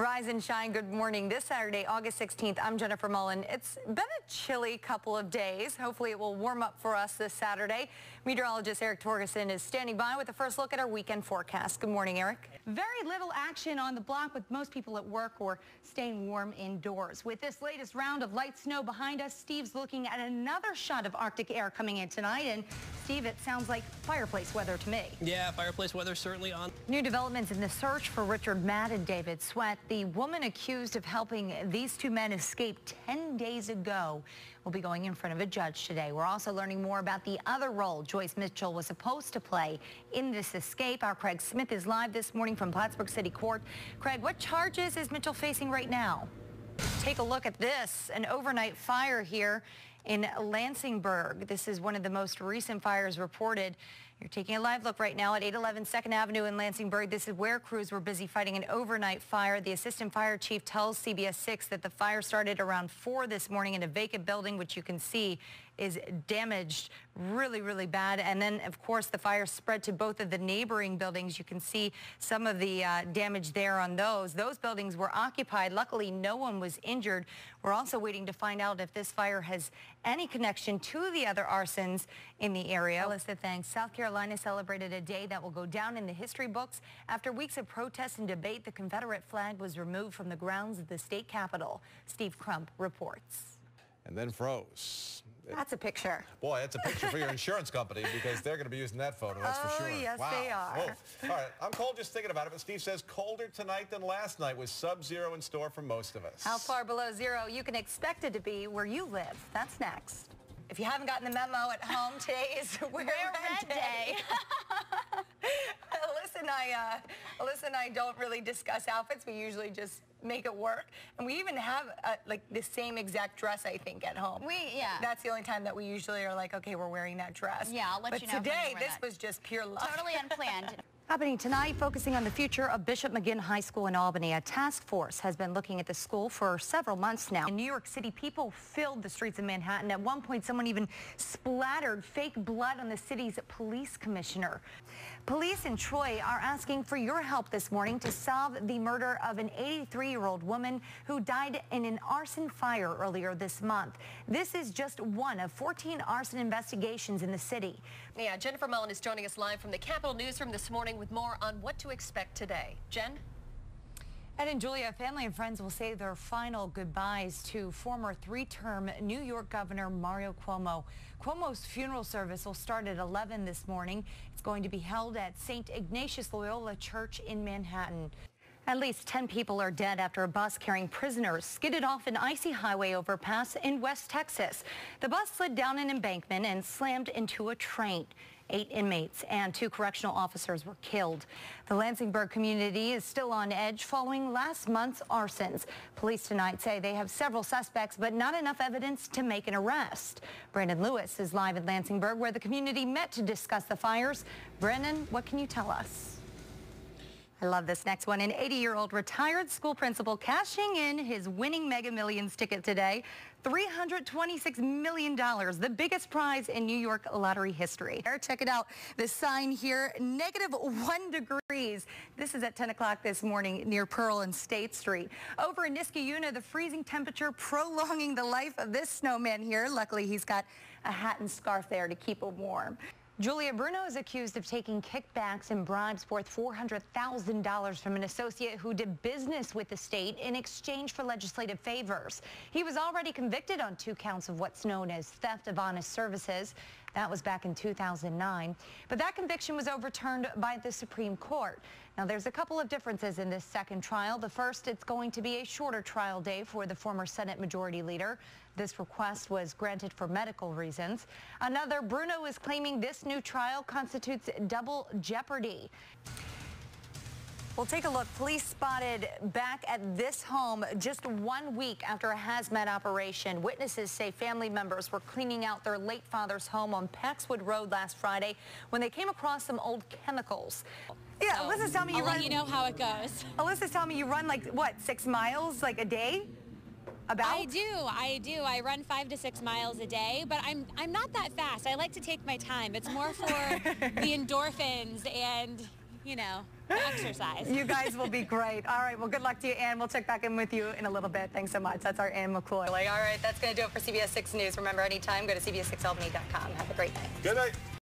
Rise and shine. Good morning. This Saturday, August 16th, I'm Jennifer Mullen. It's been a chilly couple of days. Hopefully it will warm up for us this Saturday. Meteorologist Eric Torgerson is standing by with the first look at our weekend forecast. Good morning, Eric. Very little action on the block with most people at work or staying warm indoors. With this latest round of light snow behind us, Steve's looking at another shot of Arctic air coming in tonight. And Steve, it sounds like fireplace weather to me. Yeah, fireplace weather certainly on. New developments in the search for Richard Matt and David Sweat. The woman accused of helping these two men escape 10 days ago will be going in front of a judge today. We're also learning more about the other role Joyce Mitchell was supposed to play in this escape. Our Craig Smith is live this morning from Plattsburgh City Court. Craig, what charges is Mitchell facing right now? Take a look at this, an overnight fire here in Lansingburg. This is one of the most recent fires reported. You're taking a live look right now at 811 2nd Avenue in Lansingburg. This is where crews were busy fighting an overnight fire. The assistant fire chief tells CBS 6 that the fire started around 4 this morning in a vacant building, which you can see is damaged really bad. And then, of course, the fire spread to both of the neighboring buildings. You can see some of the damage there on those. Those buildings were occupied. Luckily, no one was injured. We're also waiting to find out if this fire has any connection to the other arsons in the area. Melissa, thanks. South Carolina celebrated a day that will go down in the history books. After weeks of protests and debate, the Confederate flag was removed from the grounds of the state capitol. Steve Crump reports. And then froze. That's a picture. Boy, that's a picture for your insurance company because they're going to be using that photo, that's for sure. Oh, yes, wow. they are. Whoa. All right, I'm cold just thinking about it, but Steve says colder tonight than last night with sub-zero in store for most of us. How far below zero you can expect it to be where you live? That's next. If you haven't gotten the memo at home, today is Wear Red Day. Alyssa and I don't really discuss outfits. We usually just make it work. And we even have like the same exact dress, I think, at home. Yeah. That's the only time that we usually are like, okay, we're wearing that dress. Yeah, I'll let you know. But today, this was just pure luck. Totally unplanned. Happening tonight, focusing on the future of Bishop McGinn High School in Albany. A task force has been looking at the school for several months now. In New York City, people filled the streets of Manhattan. At one point, someone even splattered fake blood on the city's police commissioner. Police in Troy are asking for your help this morning to solve the murder of an 83-year-old woman who died in an arson fire earlier this month. This is just one of 14 arson investigations in the city. Yeah, Jennifer Mullen is joining us live from the Capitol Newsroom this morning with more on what to expect today. Jen? Ed and Julia, family and friends will say their final goodbyes to former 3-term New York Governor Mario Cuomo. Cuomo's funeral service will start at 11 this morning. It's going to be held at St. Ignatius Loyola Church in Manhattan. At least 10 people are dead after a bus carrying prisoners skidded off an icy highway overpass in West Texas. The bus slid down an embankment and slammed into a train. 8 inmates and 2 correctional officers were killed. The Lansingburg community is still on edge following last month's arsons. Police tonight say they have several suspects, but not enough evidence to make an arrest. Brandon Lewis is live at Lansingburg, where the community met to discuss the fires. Brandon, what can you tell us? I love this next one. An 80-year-old retired school principal cashing in his winning Mega Millions ticket today. $326 million, the biggest prize in New York lottery history. Check it out. The sign here, -1 degrees. This is at 10 o'clock this morning near Pearl and State Street. Over in Niskayuna, the freezing temperature prolonging the life of this snowman here. Luckily, he's got a hat and scarf there to keep him warm. Julia, Bruno is accused of taking kickbacks and bribes worth $400,000 from an associate who did business with the state in exchange for legislative favors. He was already convicted on 2 counts of what's known as theft of honest services. That was back in 2009. But that conviction was overturned by the Supreme Court. Now, there's a couple of differences in this second trial. The first, it's going to be a shorter trial day for the former Senate Majority Leader. This request was granted for medical reasons. Another, Bruno is claiming this new trial constitutes double jeopardy. We'll take a look. Police spotted back at this home just 1 week after a hazmat operation. Witnesses say family members were cleaning out their late father's home on Paxwood Road last Friday when they came across some old chemicals. Yeah, so Alyssa's telling me you run. Let you know how it goes. Alyssa's telling me you run like, what, 6 miles like a day? About? I do. I run 5 to 6 miles a day, but I'm not that fast. I like to take my time. It's more for the endorphins and, you know. exercise. You guys will be great. All right, well, good luck to you, Ann. We'll check back in with you in a little bit. Thanks so much. That's our Ann McCloy. All right, that's going to do it for CBS 6 News. Remember, anytime, go to CBS6Albany.com. Have a great night. Good night.